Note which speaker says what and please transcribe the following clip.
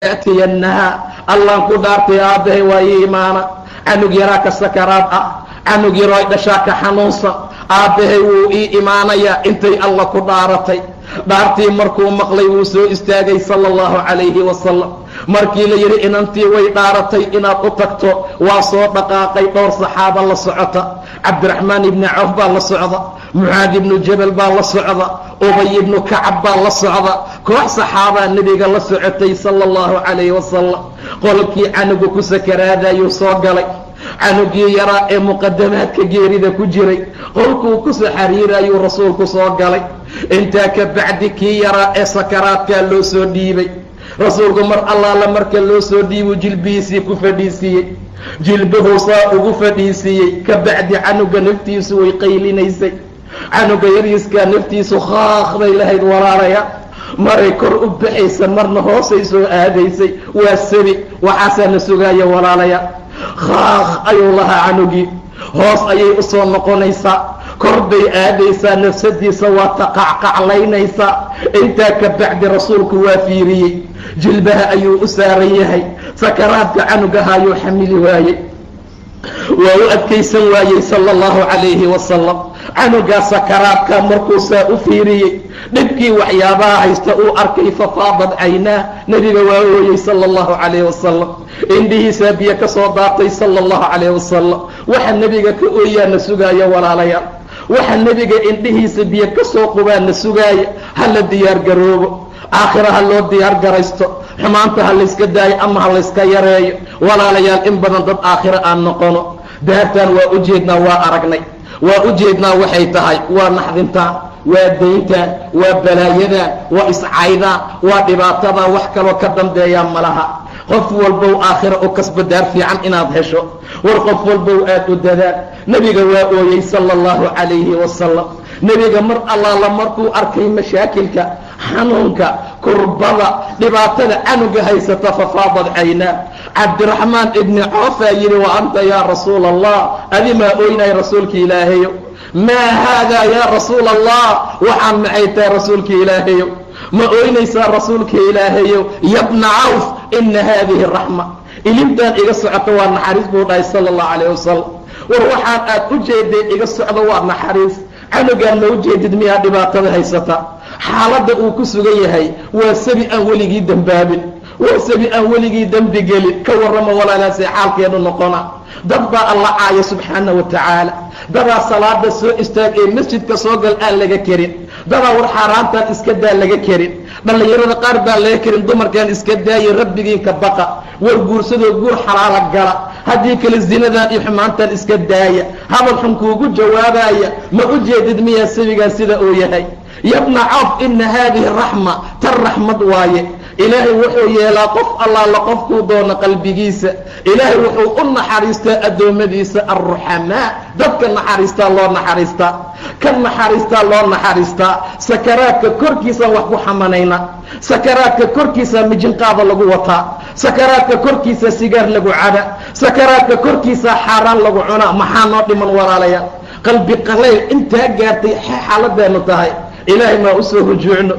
Speaker 1: يأتينها الله كدارتي آبه وإيمانا عنق يراك السكرات عنق يراك دشاك حنوصا آبه وإيمانا يا انتي الله كدارتي دارتي مركو مقلي وسو استاغي صلى الله عليه وسلم markii la yiri inantii way dhaaratay inaad u tagto waa soo dhaqaaqay dhowr saxaaba la socota Cabdiraxmaan ibn Auf baa la socda Muaad ibn Jabal baa la socda Ubay ibn Ka'ab baa la socda koox saxaaba nabiga la socotay sallallahu alayhi wasallam qolkii anagu ku sakaraadayo soo galay anugii yaraa ee muqaddamaadka geerida ku jiray qolkuu ku soo xariirayo rasuulku soo galay inta ka bacdi kii yaraa ee sakaraadka loo soo dhiibay rasuulku mar allaala marka loo soo dhiibo jilbiisii ku fadhiisiyey jilbuhu saa ugu fadhiisiyey ka bacdi canuga naftiisu way qaylinaysay canuga yariiska naftiisu khaaqday lahayd walaalaya maray kor u baxaysa marna hoosay soo aadaysay waa sabi waxaasaa na sugaaya walaalaya khaaq ayuu lahaa canugii hoos ayay u soo noqonaysaa kor bay aadaysaa nafsadiisa waa taqacqaclaynaysaa intaa ka bacdi rasuulku waa fiiriyey jilbaha ayuu u saaran yahay sakaraadka canugaha ayuu xamili waayey waa u adkaysan waayey sala allahu calayhi wasalam canugaa sakaraadka markuu saa u fiiriyey dhibkii waxyaabaha haysta uu arkay fafaadad caynaa nebiga waa ooyey sala allahu calayhi wasalam indhihiisaa biyo ka soo daatay sala allahu calayhi wasalam waxa nebiga ka ooyaana sugaaya walaalayaal waxa nebiga indhihiisa biyo ka soo qubaana sugaaya hala diyaar garoobo aakhira ha loo diyaar garaysto xumaanta ha layska daayo ama ha layska yareeyo walaalayaal in badan dad aakhira aan noqono daartaan waa u jeednaa waa aragnay waa u jeednaa waxay tahay waa naxdintaan waa dayntaan waa balaayadaan waa iscaydaan waa dhibaatadan wax kaloo ka dambeeyaa malaha qof walbow aakhira u kasba daar fiican inaad hesho war qof walbow aad u dadaan nebiga waa ooyey sala allahu calayhi wasalam nebiga mar allaala markuu arkay mashaakilka xanuunka kurbada dhibaatada canuga haysata fafaadad caynaa cabdiraxmaan ibni cawfaa yidhi wa anta yaa rasuula allah adi maa ooynay rasuulka ilaahayo maa haadaa yaa rasuula allah waxaan maxay tahay rasuulka ilaahayo ma ooynaysaa rasuulka ilaahayo yabna cawf ina haadihi raxma ilintaan iga socoto waa naxariis buu dhahay sala allahu calayh wasalam war waxaan aad u jeeday iga socdo waa naxariis canugaan ma u jeedid miyaa dhibaatada haysata xaaladda uu ku sugan yahay waa sabi aan weligii dembaabin waa sabi aan weligii dembi gelin ka warrama walaalaasee xaalkeenu noqona dad baa alla caaya subxaana wa tacaala dadaa salaada soo istaag ee masjidka soo gal aan laga karin dadaa war xaaraantaan iska daa laga karin dhallinyarada qaar baan laga karin dumarkaan iska daayay rabbigiinka baqa war guursadoo guur xalaala gala haddii kale zinadan iyo xumaantaan iska daaya hadal xun kuugu jawaabaya ma u jeedid miyaa sabigaan sida uu yahay yabna cawf ina haadihi raxma tan raxmad waaye ilaahay wuxuu yeelaa qof allaala qofkuu doono qalbigiisa ilaahay wuxuu u naxariistaa addoommadiisa arruxamaa dadka naxariistaa loo naxariistaa ka naxariistaa loo naxariistaa sakaraadka korkiisaan wax ku xamanayna sakaraadka korkiisa mijinqaada lagu wataa sakaraadka korkiisa sigaar lagu caba sakaraadka korkiisa xaaraan lagu cunaa maxaa noo dhiman walaalaya qalbi qalayl intaa gaartay xaaladeenu tahay ilaahay maa u soo rujuucno